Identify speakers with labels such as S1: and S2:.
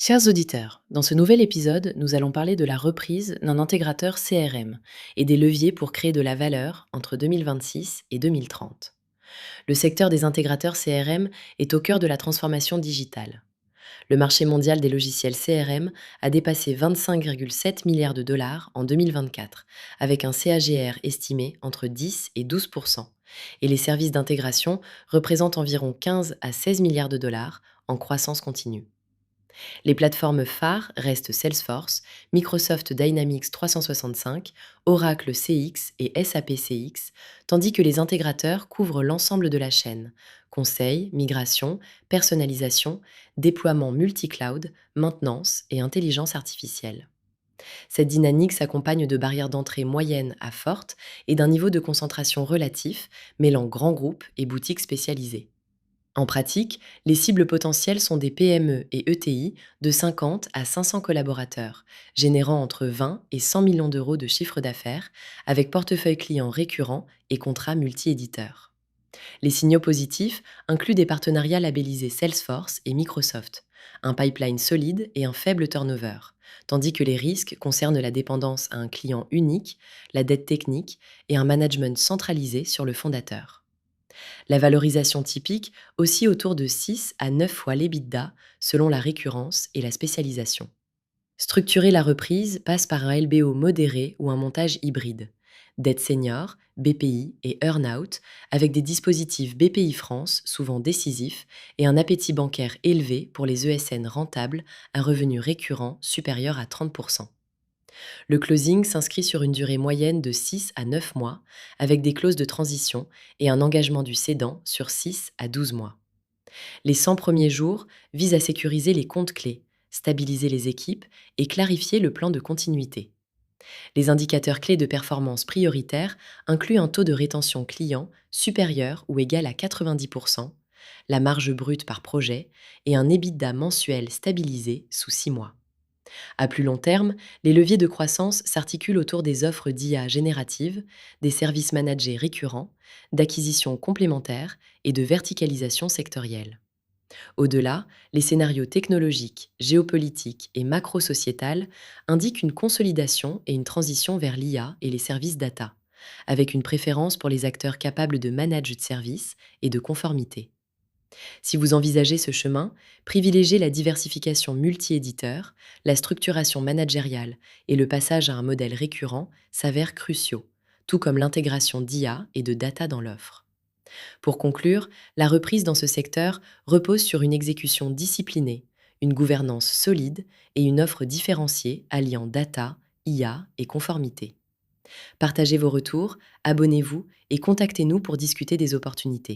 S1: Chers auditeurs, dans ce nouvel épisode, nous allons parler de la reprise d'un intégrateur CRM et des leviers pour créer de la valeur entre 2026 et 2030. Le secteur des intégrateurs CRM est au cœur de la transformation digitale. Le marché mondial des logiciels CRM a dépassé 25,7 milliards de dollars en 2024, avec un CAGR estimé entre 10 et 12 et les services d'intégration représentent environ 15 à 16 milliards de dollars en croissance continue. Les plateformes phares restent Salesforce, Microsoft Dynamics 365, Oracle CX et SAP CX, tandis que les intégrateurs couvrent l'ensemble de la chaîne: conseil, migration, personnalisation, déploiement multi-cloud, maintenance et intelligence artificielle. Cette dynamique s'accompagne de barrières d'entrée moyennes à fortes et d'un niveau de concentration relatif, mêlant grands groupes et boutiques spécialisées. En pratique, les cibles potentielles sont des PME et ETI de 50 à 500 collaborateurs, générant entre 20 et 100 millions d'euros de chiffre d'affaires, avec portefeuille client récurrent et contrats multi-éditeurs. Les signaux positifs incluent des partenariats labellisés Salesforce et Microsoft, un pipeline solide et un faible turnover, tandis que les risques concernent la dépendance à un client unique, la dette technique et un management centralisé sur le fondateur. La valorisation typique oscille autour de 6 à 9 fois l'EBITDA selon la récurrence et la spécialisation. Structurer la reprise passe par un LBO modéré ou un montage hybride. Dette senior, BPI et earn-out, avec des dispositifs BPI France souvent décisifs et un appétit bancaire élevé pour les ESN rentables à revenus récurrents supérieurs à 30%. Le closing s'inscrit sur une durée moyenne de 6 à 9 mois, avec des clauses de transition et un engagement du cédant sur 6 à 12 mois. Les 100 premiers jours visent à sécuriser les comptes clés, stabiliser les équipes et clarifier le plan de continuité. Les indicateurs clés de performance prioritaires incluent un taux de rétention client supérieur ou égal à 90%, la marge brute par projet et un EBITDA mensuel stabilisé sous 6 mois. À plus long terme, les leviers de croissance s'articulent autour des offres d'IA génératives, des services managés récurrents, d'acquisitions complémentaires et de verticalisation sectorielle. Au-delà, les scénarios technologiques, géopolitiques et macro-sociétals indiquent une consolidation et une transition vers l'IA et les services data, avec une préférence pour les acteurs capables de management de services et de conformité. Si vous envisagez ce chemin, privilégiez la diversification multi-éditeur, la structuration managériale et le passage à un modèle récurrent s'avèrent cruciaux, tout comme l'intégration d'IA et de data dans l'offre. Pour conclure, la reprise dans ce secteur repose sur une exécution disciplinée, une gouvernance solide et une offre différenciée alliant data, IA et conformité. Partagez vos retours, abonnez-vous et contactez-nous pour discuter des opportunités.